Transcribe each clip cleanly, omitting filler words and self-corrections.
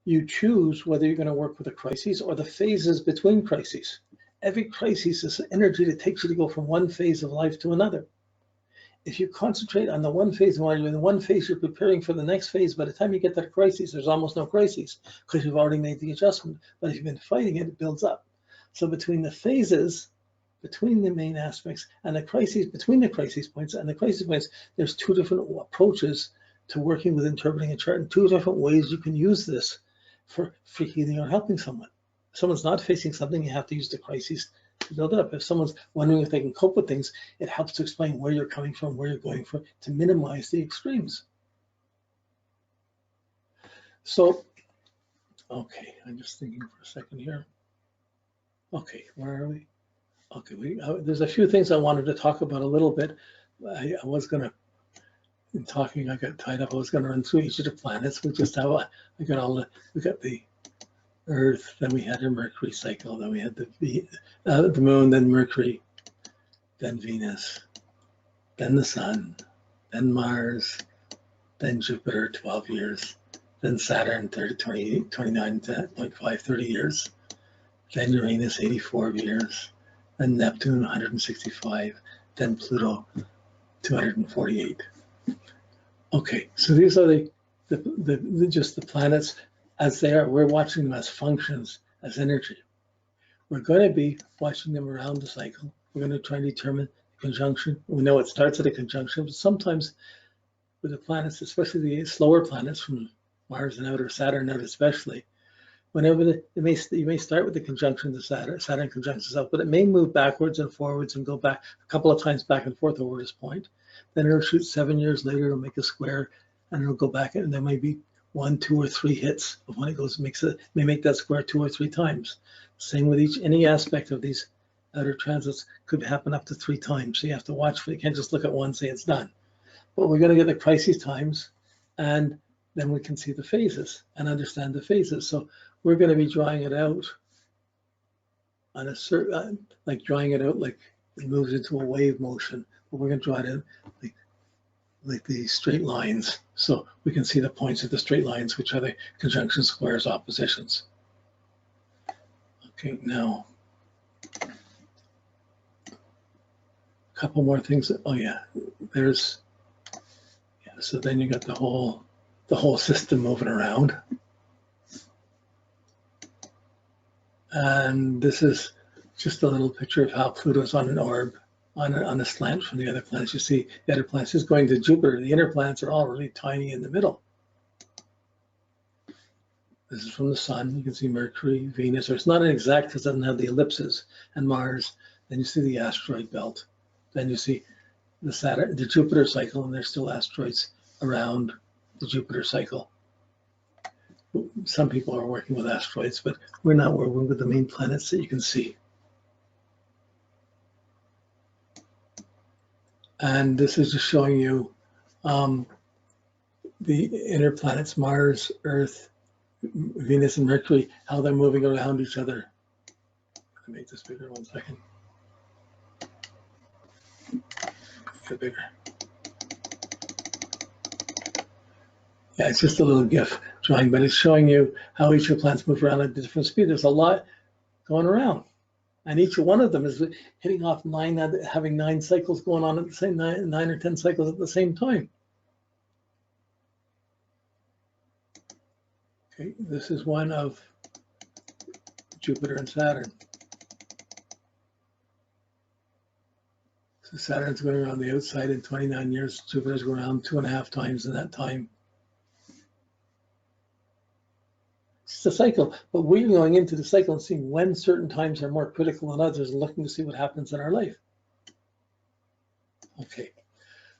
you choose whether you're going to work with the crises or the phases between crises. Every crisis is energy that takes you to go from one phase of life to another. If you concentrate on the one phase, while you're in the one phase, you're preparing for the next phase. By the time you get to the crisis, there's almost no crisis because you've already made the adjustment. But if you've been fighting it, it builds up. So between the phases, between the main aspects and the crises, between the crisis points and the crisis points, there's two different approaches to working with interpreting a chart and two different ways you can use this for healing or helping someone. If someone's not facing something, you have to use the crises to build it up. If someone's wondering if they can cope with things, it helps to explain where you're coming from, where you're going from, to minimize the extremes. So, okay, I'm just thinking for a second here. Okay, where are we? Okay, there's a few things I wanted to talk about a little bit. I was gonna, in talking, I got tied up. I was gonna run through each of the planets. We just have, we got the Earth, then we had a Mercury cycle, then we had the Moon, then Mercury, then Venus, then the Sun, then Mars, then Jupiter, 12 years, then Saturn, 29.5, 30 years, then Uranus, 84 years, then Neptune, 165, then Pluto, 248. Okay, so these are just the planets as they are. We're watching them as functions, as energy. We're going to be watching them around the cycle. We're going to try and determine the conjunction. We know it starts at a conjunction, but sometimes with the planets, especially the slower planets from Mars and out, or Saturn out especially, whenever you may start with the conjunction to Saturn conjuncts itself, but it may move backwards and forwards and go back a couple of times back and forth over this point. Then it'll shoot 7 years later, it'll make a square, and it'll go back, and there may be 1, 2, or 3 hits of when it goes, may make that square 2 or 3 times. Same with any aspect of these outer transits could happen up to 3 times. So you have to watch for it. You can't just look at one and say it's done. But we're going to get the crisis times, and then we can see the phases and understand the phases. So we're going to be drawing it out on a certain, like drawing it out like it moves into a wave motion. But we're going to draw it in like the straight lines, so we can see the points of the straight lines, which are the conjunctions, squares, oppositions. Okay, now a couple more things. Oh yeah, so then you got the whole system moving around, and this is just a little picture of how Pluto's on an orb, on a slant from the other planets. You see the other planets is going to Jupiter. The inner planets are all really tiny in the middle. This is from the Sun. You can see Mercury, Venus, or it's not an exact because it doesn't have the ellipses, and Mars. Then you see the asteroid belt. Then you see the Jupiter cycle, and there's still asteroids around the Jupiter cycle. Some people are working with asteroids, but we're not working with the main planets that you can see. And this is just showing you the inner planets, Mars, Earth, Venus, and Mercury, how they're moving around each other. Let me make this bigger, 1 second. Make it bigger. Yeah, it's just a little GIF drawing, but it's showing you how each of the planets move around at different speed. There's a lot going around. And each one of them is hitting off having 9 cycles going on at the same 9 or 10 cycles at the same time. Okay, this is one of Jupiter and Saturn. So Saturn's going around the outside in 29 years. Jupiter's going around 2.5 times in that time. It's a cycle, but we're going into the cycle and seeing when certain times are more critical than others and looking to see what happens in our life. Okay,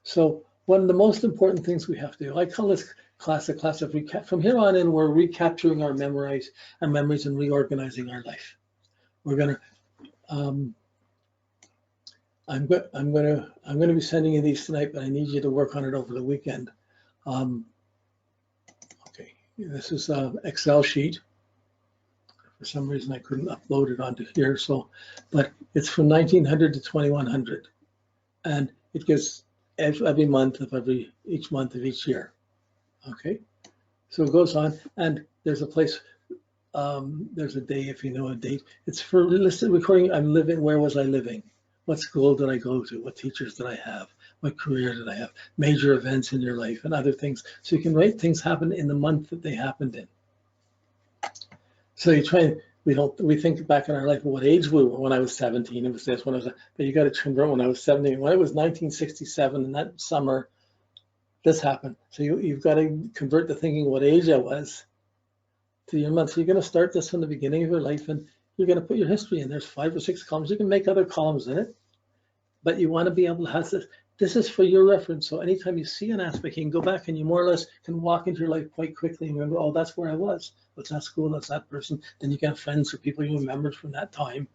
so one of the most important things we have to do, I call this class a class of recap. From here on in, we're recapturing our memories and reorganizing our life. We're gonna, I'm gonna be sending you these tonight, but I need you to work on it over the weekend. This is an Excel sheet. For some reason, I couldn't upload it onto here. So, but it's from 1900 to 2100, and it gives every month of each month of each year. Okay, So it goes on, and there's a place, there's a day, if you know a date. It's for listed recording. I'm living, where was I living? What school did I go to? What teachers did I have? What career did I have? Major events in your life and other things. So you can write things happen in the month that they happened in. So you try and, we think back in our life, what age we were when I was 17, it was this, when I was, but you got to convert when I was 17. When it was 1967, in that summer, this happened. So you've got to convert to thinking what age I was to your month. So you're going to start this from the beginning of your life, and you're going to put your history in. There's 5 or 6 columns. You can make other columns in it, but you want to be able to have this. This is for your reference. So anytime you see an aspect, you can go back and you more or less can walk into your life quite quickly and remember, oh, that's where I was. That's that school, that's that person. Then you can have friends or people you remembered from that time.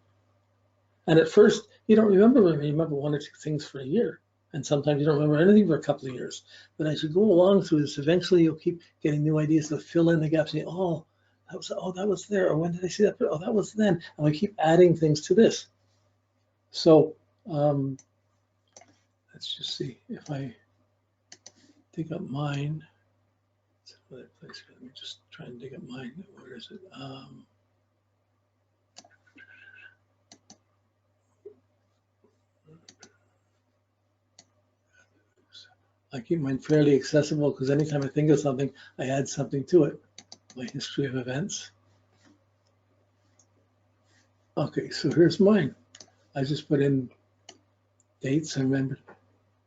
And at first, you don't remember 1 or 2 things for a year. And sometimes you don't remember anything for a couple of years. But as you go along through this, eventually you'll keep getting new ideas to fill in the gaps. And oh, that was there. Or when did I see that? Oh, that was then. And we keep adding things to this. So let's just see if I dig up mine. It's another place. Let me just try and dig up mine. Where is it? I keep mine fairly accessible because anytime I think of something, I add something to it. My history of events. Okay, so here's mine. I just put in dates. I remember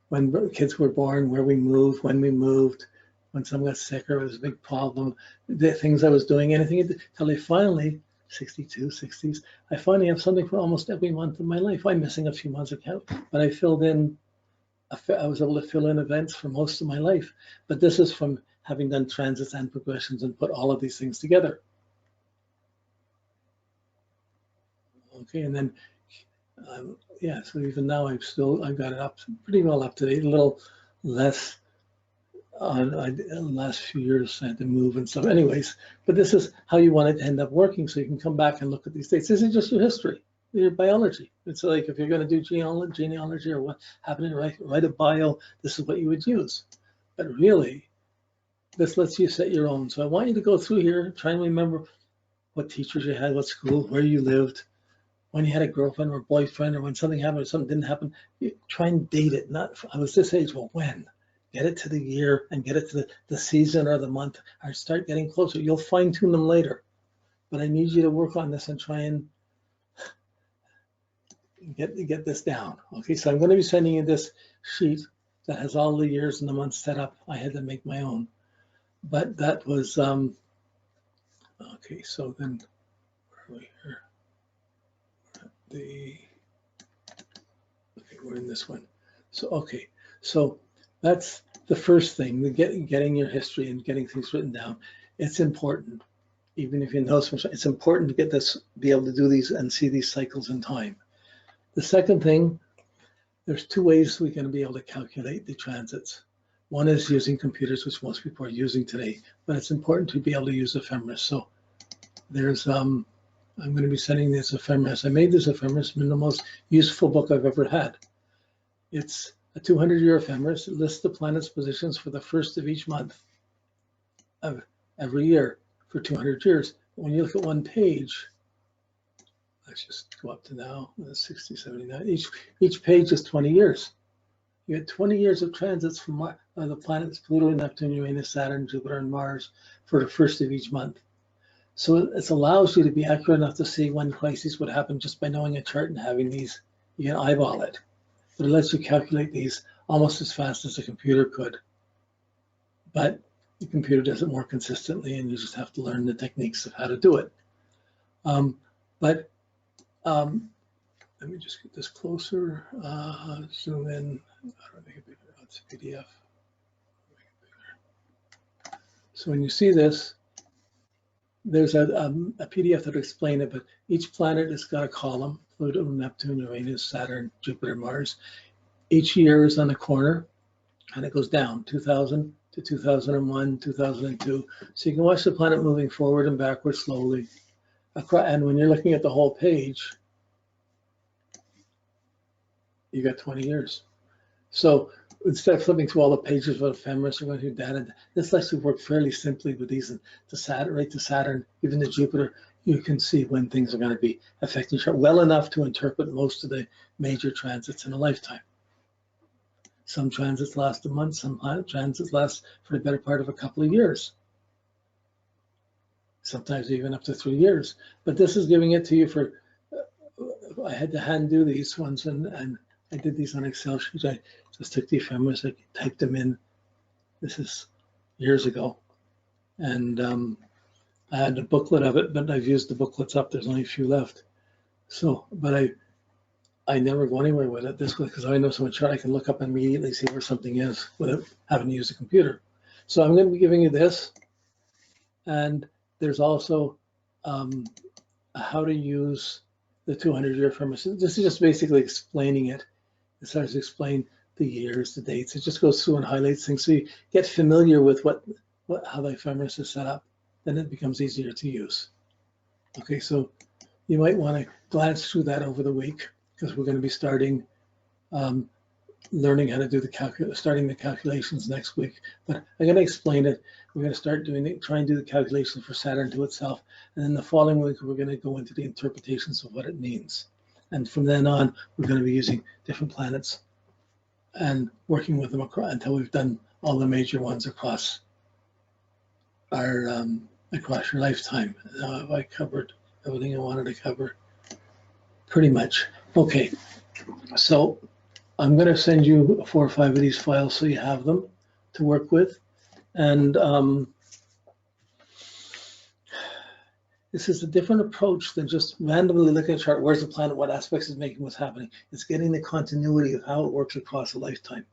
when kids were born, where we moved, when we moved, when someone got sick or it was a big problem, the things I was doing, anything until I finally, 62, 60s, I finally have something for almost every month of my life. I'm missing a few months of count, but I filled in, I was able to fill in events for most of my life. But this is from having done transits and progressions and put all of these things together. Okay, and then, yeah, so even now I've got it up pretty well up to date, a little less. Last few years I had to move and stuff. Anyways, but this is how you want it to end up working, so you can come back and look at these dates. This is just your history, your biology. It's like if you're going to do genealogy or what happened to write a bio, this is what you would use. But really, this lets you set your own. So I want you to go through here, try and remember what teachers you had, what school, where you lived, when you had a girlfriend or boyfriend, or when something happened or something didn't happen. You try and date it. Not I was this age. Well, when? Get it to the year and get it to the season or the month, or start getting closer. You'll fine tune them later. But I need you to work on this and try and get this down. Okay, so I'm going to be sending you this sheet that has all the years and the months set up. I had to make my own. But that was, okay, so then, where are we here? Okay, we're in this one. So, okay, so that's the first thing, getting your history and getting things written down. It's important, even if you know some, it's important to get this, be able to do these and see these cycles in time. The second thing, there's 2 ways we're going to be able to calculate the transits. One is using computers, which most people are using today, but it's important to be able to use ephemeris. So there's, I'm going to be sending this ephemeris. I made this ephemeris, been the most useful book I've ever had. It's a 200-year ephemeris. It lists the planet's positions for the first of each month of every year for 200 years. When you look at one page, let's just go up to now, 60, 79. Each page is 20 years. You get 20 years of transits from the planets Pluto, Neptune, Uranus, Saturn, Jupiter, and Mars for the first of each month. So it allows you to be accurate enough to see when crises would happen just by knowing a chart and having these. You can eyeball it. But it lets you calculate these almost as fast as a computer could. But the computer does it more consistently, and you just have to learn the techniques of how to do it. Let me just get this closer, zoom in. How do I make it bigger? Oh, it's a PDF. Make it bigger. So when you see this, there's a PDF that will explain it, but each planet has got a column: Pluto, Neptune, Uranus, Saturn, Jupiter, Mars. Each year is on a corner, and it goes down, 2000 to 2001, 2002. So you can watch the planet moving forward and backward slowly. And when you're looking at the whole page, you got 20 years. So instead of flipping through all the pages of ephemeris or going through data, this lets you work fairly simply with these. And to Saturn, right to Saturn, even to Jupiter, you can see when things are going to be affecting your chart well enough to interpret most of the major transits in a lifetime. Some transits last a month, some transits last for the better part of a couple of years. Sometimes even up to 3 years. But this is giving it to you for, I had to hand do these ones, and I did these on Excel sheets. I just took the ephemeris, I typed them in. This is years ago. And I had a booklet of it, but I've used the booklets up. There's only a few left. So, but I never go anywhere with it this way because I know so much chart I can look up and immediately see where something is without having to use a computer. So I'm going to be giving you this. And there's also how to use the 200-year ephemeris. This is just basically explaining it. It starts to explain the years, the dates. It just goes through and highlights things so you get familiar with how the ephemeris is set up. Then it becomes easier to use. Okay, so you might want to glance through that over the week because we're going to be starting learning how to do starting the calculations next week. But I'm going to explain it. We're going to start doing it, try and do the calculations for Saturn to itself. And then the following week, we're going to go into the interpretations of what it means. And from then on, we're going to be using different planets and working with them until we've done all the major ones across our across your lifetime. Now, have I covered everything I wanted to cover? Pretty much. Okay, so I'm going to send you 4 or 5 of these files so you have them to work with. And this is a different approach than just randomly looking at a chart. Where's the planet? What aspects is making what's happening? It's getting the continuity of how it works across a lifetime.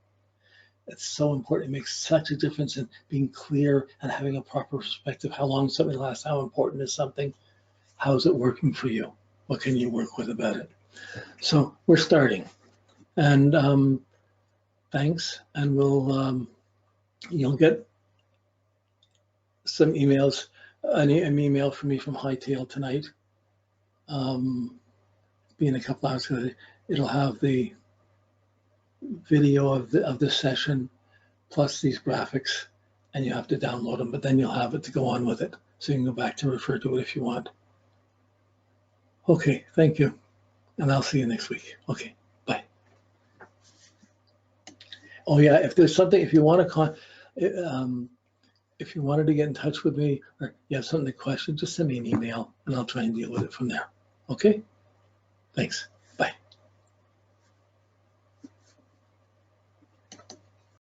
It's so important. It makes such a difference in being clear and having a proper perspective. How long something lasts? How important is something? How is it working for you? What can you work with about it? So we're starting. And thanks. And you'll get some emails, an email from me from Hightail tonight. Be in a couple hours because it'll have the video of the session plus these graphics, and you have to download them, but then you'll have it to go on with it. So you can go back to refer to it if you want. Okay, thank you. And I'll see you next week. Okay, bye. Oh yeah, if there's something, if you want to, if you wanted to get in touch with me or you have something to question, just send me an email and I'll try and deal with it from there. Okay, thanks.